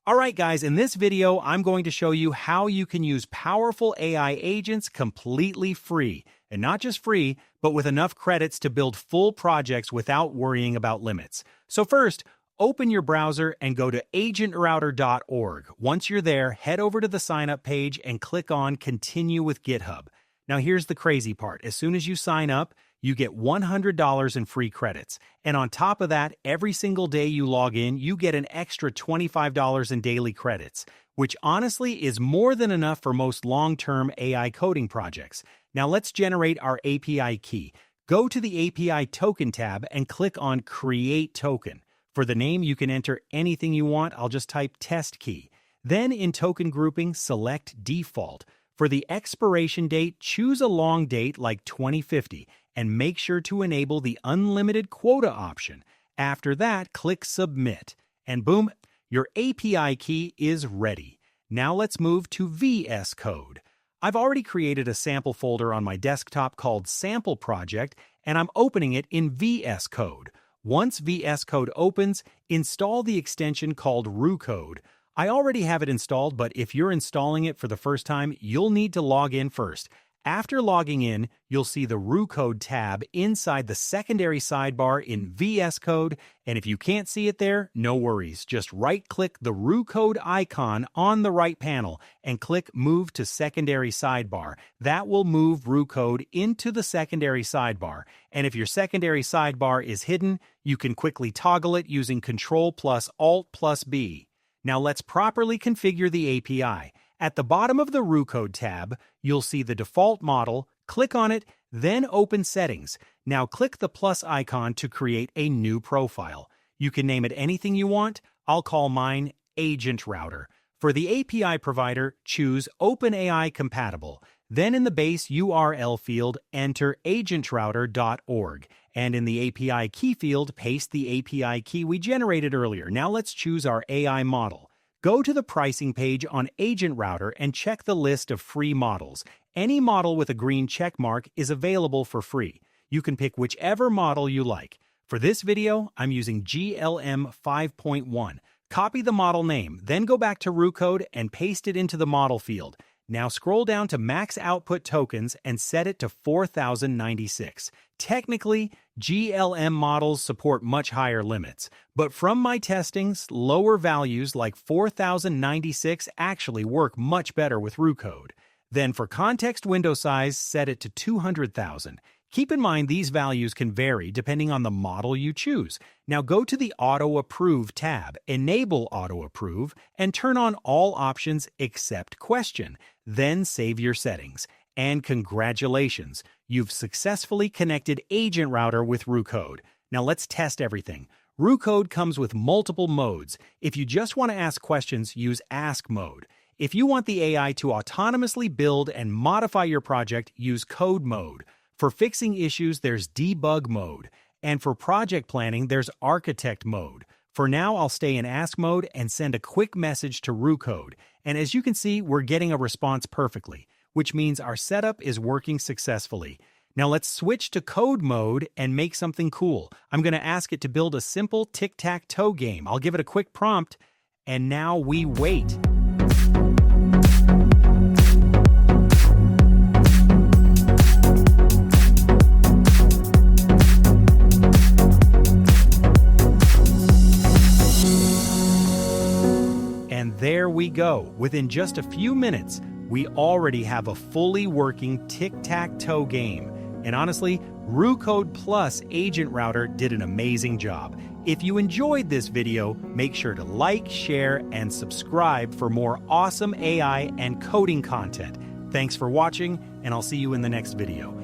Alright guys, in this video, I'm going to show you how you can use powerful AI agents completely free. And not just free, but with enough credits to build full projects without worrying about limits. So first, open your browser and go to AgentRouter.org. Once you're there, head over to the sign up page and click on Continue with GitHub. Now here's the crazy part. As soon as you sign up, you get $100 in free credits. And on top of that, every single day you log in, you get an extra $25 in daily credits, which honestly is more than enough for most long-term AI coding projects. Now let's generate our API key. Go to the API Token tab and click on Create Token. For the name, you can enter anything you want. I'll just type test key. Then in token grouping, select default. For the expiration date, choose a long date like 2050 and make sure to enable the unlimited quota option. After that, click Submit. And boom, your API key is ready. Now let's move to VS Code. I've already created a sample folder on my desktop called Sample Project, and I'm opening it in VS Code. Once VS Code opens, install the extension called Roo Code. I already have it installed, but if you're installing it for the first time, you'll need to log in first. After logging in, you'll see the Roo Code tab inside the secondary sidebar in VS Code, and if you can't see it there, no worries. Just right-click the Roo Code icon on the right panel and click Move to Secondary Sidebar. That will move Roo Code into the secondary sidebar, and if your secondary sidebar is hidden, you can quickly toggle it using Ctrl+Alt+B. Now let's properly configure the API. At the bottom of the Roo Code tab, you'll see the default model, click on it, then open Settings. Now click the plus icon to create a new profile. You can name it anything you want. I'll call mine AgentRouter. For the API provider, choose OpenAI Compatible. Then in the base URL field, enter agentrouter.org. And in the API key field, paste the API key we generated earlier. Now let's choose our AI model. Go to the pricing page on AgentRouter and check the list of free models. Any model with a green check mark is available for free. You can pick whichever model you like. For this video, I'm using GLM 5.1. Copy the model name, then go back to Roo Code and paste it into the model field. Now scroll down to max output tokens and set it to 4,096. Technically, GLM models support much higher limits, but from my testings, lower values like 4,096 actually work much better with Roo Code. Then for context window size, set it to 200,000. Keep in mind these values can vary depending on the model you choose. Now go to the Auto Approve tab, enable Auto Approve, and turn on all options except question. Then save your settings. And congratulations, you've successfully connected AgentRouter with Roo Code. Now let's test everything. Roo Code comes with multiple modes. If you just want to ask questions, use Ask mode. If you want the AI to autonomously build and modify your project, use Code mode. For fixing issues, there's Debug mode. And for project planning, there's Architect mode. For now, I'll stay in Ask mode and send a quick message to Roo Code. And as you can see, we're getting a response perfectly, which means our setup is working successfully. Now let's switch to Code mode and make something cool. I'm going to ask it to build a simple tic-tac-toe game. I'll give it a quick prompt, and now we wait. And there we go. Within just a few minutes, we already have a fully working tic-tac-toe game. And honestly, Roo Code plus AgentRouter did an amazing job. If you enjoyed this video, make sure to like, share, and subscribe for more awesome AI and coding content. Thanks for watching, and I'll see you in the next video.